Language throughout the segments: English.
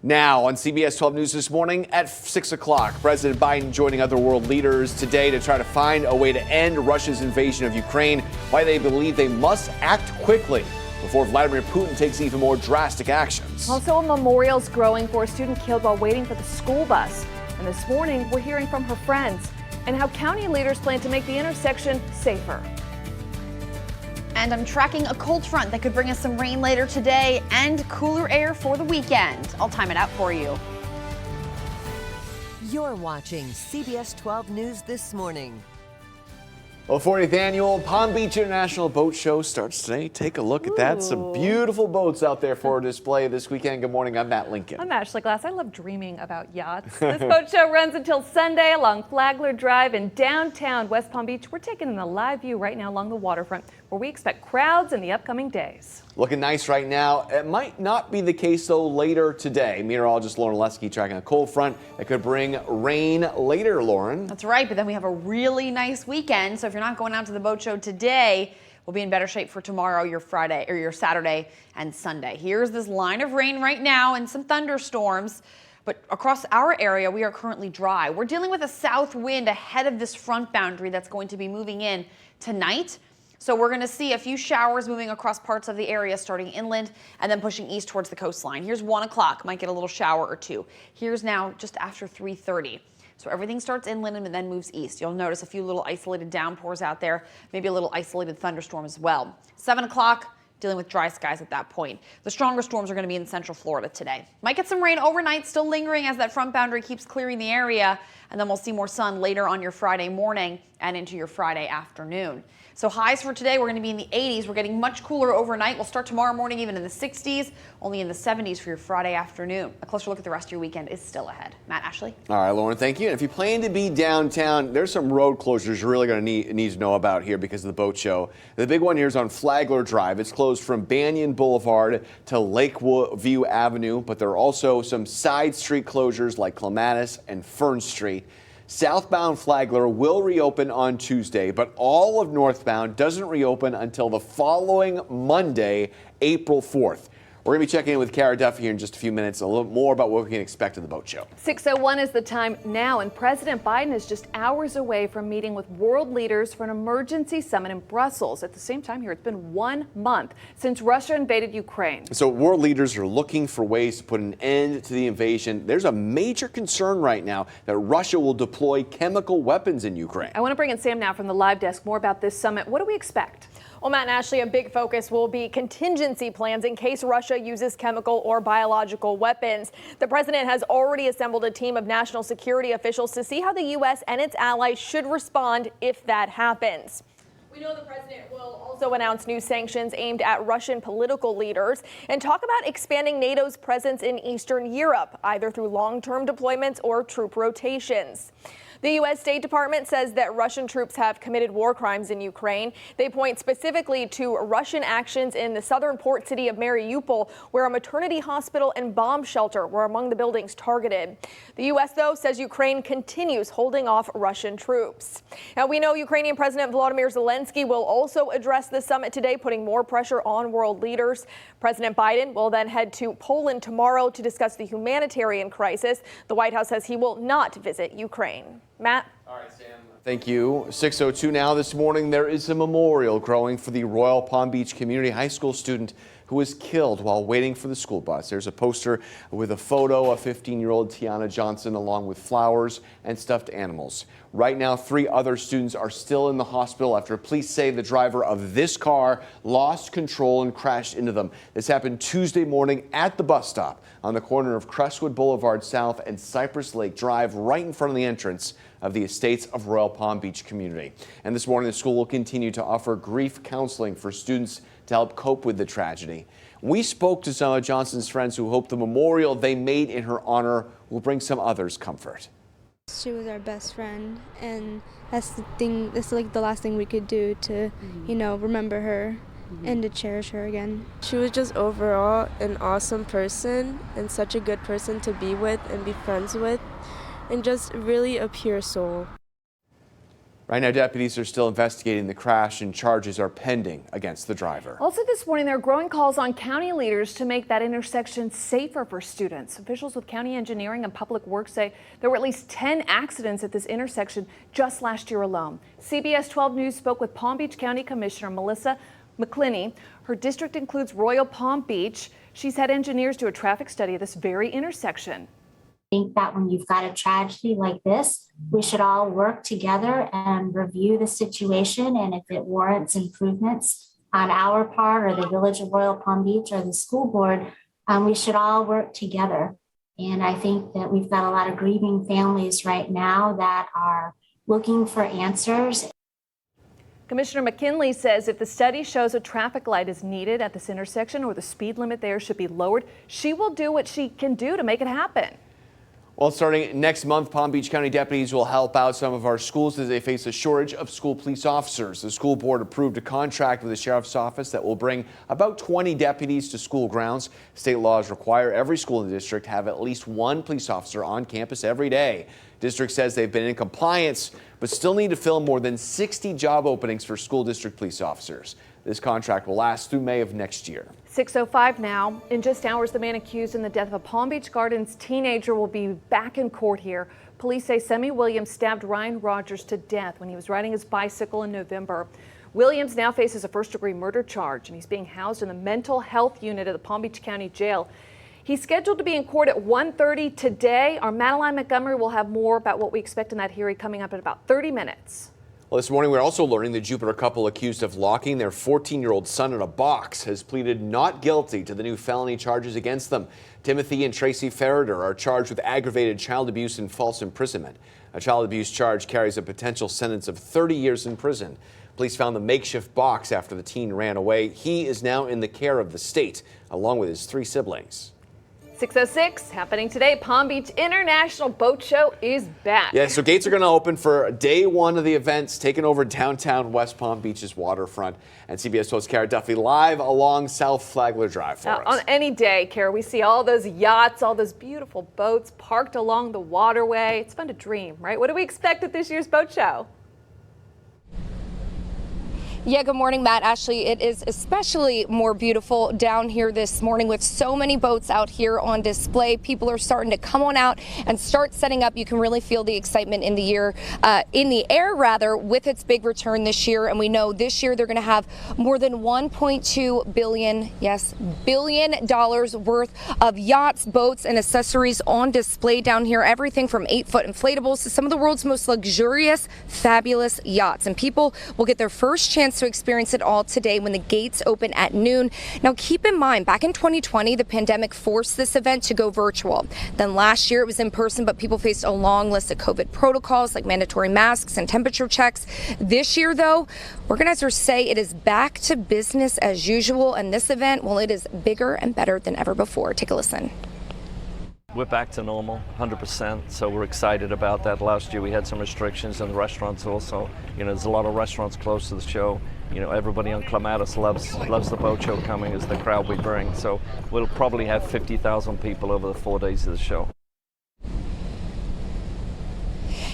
Now on CBS 12 News this morning at 6 o'clock, President Biden joining other world leaders today to try to find a way to end Russia's invasion of Ukraine, why they believe they must act quickly before Vladimir Putin takes even more drastic actions. Also, a memorial's growing for a student killed while waiting for the school bus. And this morning, we're hearing from her friends and how county leaders plan to make the intersection safer. And I'm tracking a cold front that could bring us some rain later today and cooler air for the weekend. I'll time it out for you. You're watching CBS 12 News this morning. Well, 40th annual Palm Beach International Boat Show starts today. Take a look at that. Some beautiful boats out there for display this weekend. Good morning. I'm Matt Lincoln. I'm Ashley Glass. I love dreaming about yachts. This boat show runs until Sunday along Flagler Drive in downtown West Palm Beach. We're taking a live view right now along the waterfront, where we expect crowds in the upcoming days. Looking nice right now. It might not be the case, though, later today. Meteorologist Lauren Lesky tracking a cold front that could bring rain later, Lauren. That's right, but then we have a really nice weekend. So if you're not going out to the boat show today, we'll be in better shape for tomorrow, your Friday or your Saturday and Sunday. Here's this line of rain right now and some thunderstorms. But across our area, we are currently dry. We're dealing with a south wind ahead of this front boundary that's going to be moving in tonight. So we're going to see a few showers moving across parts of the area starting inland and then pushing east towards the coastline. Here's 1 o'clock, might get a little shower or two. Here's now just after 3:30. So everything starts inland and then moves east. You'll notice a few little isolated downpours out there, maybe a little isolated thunderstorm as well. 7 o'clock, dealing with dry skies at that point. The stronger storms are going to be in central Florida today. Might get some rain overnight, still lingering as that front boundary keeps clearing the area. And then we'll see more sun later on your Friday morning and into your Friday afternoon. So highs for today, we're going to be in the 80s. We're getting much cooler overnight. We'll start tomorrow morning even in the 60s, only in the 70s for your Friday afternoon. A closer look at the rest of your weekend is still ahead. Matt, Ashley? All right, Lauren, thank you. And if you plan to be downtown, there's some road closures you're really going to need to know about here because of the boat show. The big one here is on Flagler Drive. It's closed from Banyan Boulevard to Lakeview Avenue, but there are also some side street closures like Clematis and Fern Street. Southbound Flagler will reopen on Tuesday, but all of northbound doesn't reopen until the following Monday, April 4th. We're going to be checking in with Kara Duffy here in just a few minutes, a little more about what we can expect of the boat show. 6:01 is the time now, and President Biden is just hours away from meeting with world leaders for an emergency summit in Brussels. At the same time here, it's been 1 month since Russia invaded Ukraine. So world leaders are looking for ways to put an end to the invasion. There's a major concern right now that Russia will deploy chemical weapons in Ukraine. I want to bring in Sam now from the live desk. More about this summit. What do we expect? Well, Matt and Ashley, a big focus will be contingency plans in case Russia uses chemical or biological weapons. The president has already assembled a team of national security officials to see how the U.S. and its allies should respond if that happens. We know the president will also announce new sanctions aimed at Russian political leaders and talk about expanding NATO's presence in Eastern Europe, either through long-term deployments or troop rotations. The U.S. State Department says that Russian troops have committed war crimes in Ukraine. They point specifically to Russian actions in the southern port city of Mariupol, where a maternity hospital and bomb shelter were among the buildings targeted. The U.S., though, says Ukraine continues holding off Russian troops. Now, we know Ukrainian President Volodymyr Zelensky will also address the summit today, putting more pressure on world leaders. President Biden will then head to Poland tomorrow to discuss the humanitarian crisis. The White House says he will not visit Ukraine. Matt? All right, Sam. Thank you. 6:02 now this morning. There is a memorial growing for the Royal Palm Beach Community High School student who was killed while waiting for the school bus. There's a poster with a photo of 15-year-old Tiana Johnson along with flowers and stuffed animals. Right now, 3 other students are still in the hospital after police say the driver of this car lost control and crashed into them. This happened Tuesday morning at the bus stop on the corner of Crestwood Boulevard South and Cypress Lake Drive, right in front of the entrance of the Estates of Royal Palm Beach Community. And this morning, the school will continue to offer grief counseling for students to help cope with the tragedy. We spoke to some of Johnson's friends who hope the memorial they made in her honor will bring some others comfort. She was our best friend, and that's the thing. That's like the last thing we could do to, remember her and to cherish her again. She was just overall an awesome person and such a good person to be with and be friends with, and just really a pure soul. Right now, deputies are still investigating the crash and charges are pending against the driver. Also this morning, there are growing calls on county leaders to make that intersection safer for students. Officials with county engineering and public works say there were at least 10 accidents at this intersection just last year alone. CBS 12 News spoke with Palm Beach County Commissioner Melissa McClinney. Her district includes Royal Palm Beach. She's had engineers do a traffic study of this very intersection. I think that when you've got a tragedy like this, we should all work together and review the situation. And if it warrants improvements on our part or the Village of Royal Palm Beach or the school board, we should all work together. And I think that we've got a lot of grieving families right now that are looking for answers. Commissioner McKinley says if the study shows a traffic light is needed at this intersection or the speed limit there should be lowered, she will do what she can do to make it happen. Well, starting next month, Palm Beach County deputies will help out some of our schools as they face a shortage of school police officers. The school board approved a contract with the sheriff's office that will bring about 20 deputies to school grounds. State laws require every school in the district have at least one police officer on campus every day. District says they've been in compliance, but still need to fill more than 60 job openings for school district police officers. This contract will last through May of next year. 6:05 now. In just hours, the man accused in the death of a Palm Beach Gardens teenager will be back in court here. Police say Semi Williams stabbed Ryan Rogers to death when he was riding his bicycle in November. Williams now faces a first-degree murder charge, and he's being housed in the mental health unit of the Palm Beach County Jail. He's scheduled to be in court at 1:30 today. Our Madeline Montgomery will have more about what we expect in that hearing coming up in about 30 minutes. Well, this morning, we're also learning the Jupiter couple accused of locking their 14-year-old son in a box has pleaded not guilty to the new felony charges against them. Timothy and Tracy Ferreter are charged with aggravated child abuse and false imprisonment. A child abuse charge carries a potential sentence of 30 years in prison. Police found the makeshift box after the teen ran away. He is now in the care of the state, along with his 3 siblings. 6:06 happening today. Palm Beach International Boat Show is back. Yeah, so gates are going to open for day 1 of the events, taking over downtown West Palm Beach's waterfront. And CBS 12's Kara Duffy live along South Flagler Drive for us. On any day, Kara, we see all those yachts, all those beautiful boats parked along the waterway. It's fun to dream, right? What do we expect at this year's boat show? Yeah, good morning, Matt. Ashley, it is especially more beautiful down here this morning with so many boats out here on display. People are starting to come on out and start setting up. You can really feel the excitement in the air with its big return this year. And we know this year they're going to have more than $1.2 billion worth of yachts, boats, and accessories on display down here. Everything from 8-foot inflatables to some of the world's most luxurious, fabulous yachts. And people will get their first chance to experience it all today when the gates open at noon. Now, keep in mind, back in 2020, the pandemic forced this event to go virtual. Then last year it was in person, but people faced a long list of COVID protocols like mandatory masks and temperature checks. This year, though, organizers say it is back to business as usual, and this event, well, it is bigger and better than ever before. Take a listen. We're back to normal, 100%, so we're excited about that. Last year we had some restrictions in the restaurants also. There's a lot of restaurants close to the show. Everybody on Clematis loves the boat show coming as the crowd we bring. So we'll probably have 50,000 people over the 4 days of the show.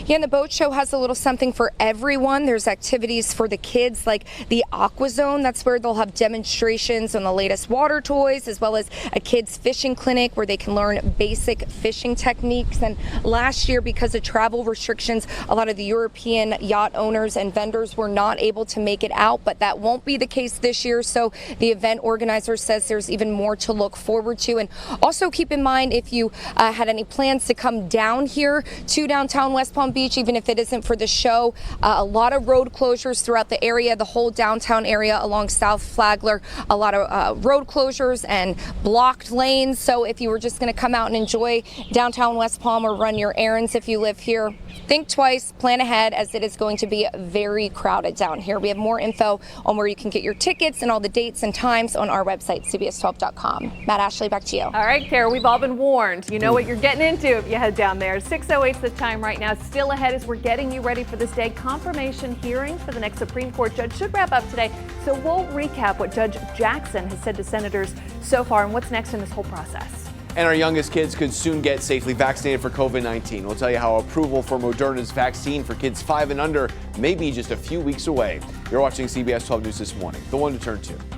Yeah, and the boat show has a little something for everyone. There's activities for the kids like the Aqua Zone. That's where they'll have demonstrations on the latest water toys, as well as a kids fishing clinic where they can learn basic fishing techniques. And last year, because of travel restrictions, a lot of the European yacht owners and vendors were not able to make it out, but that won't be the case this year. So the event organizer says there's even more to look forward to. And also keep in mind, if you had any plans to come down here to downtown West Palm Beach, even if it isn't for the show, a lot of road closures throughout the area, the whole downtown area along South Flagler, a lot of road closures and blocked lanes. So if you were just going to come out and enjoy downtown West Palm or run your errands if you live here, think twice, plan ahead, as it is going to be very crowded down here. We have more info on where you can get your tickets and all the dates and times on our website, cbs12.com. Matt, Ashley, back to you. All right, Kara, we've all been warned. You know what you're getting into if you head down there. 6:08 is the time right now. Still ahead as we're getting you ready for this day. Confirmation hearings for the next Supreme Court judge should wrap up today. So we'll recap what Judge Jackson has said to senators so far and what's next in this whole process. And our youngest kids could soon get safely vaccinated for COVID-19. We'll tell you how approval for Moderna's vaccine for kids 5 and under may be just a few weeks away. You're watching CBS 12 News this morning, the one to turn to.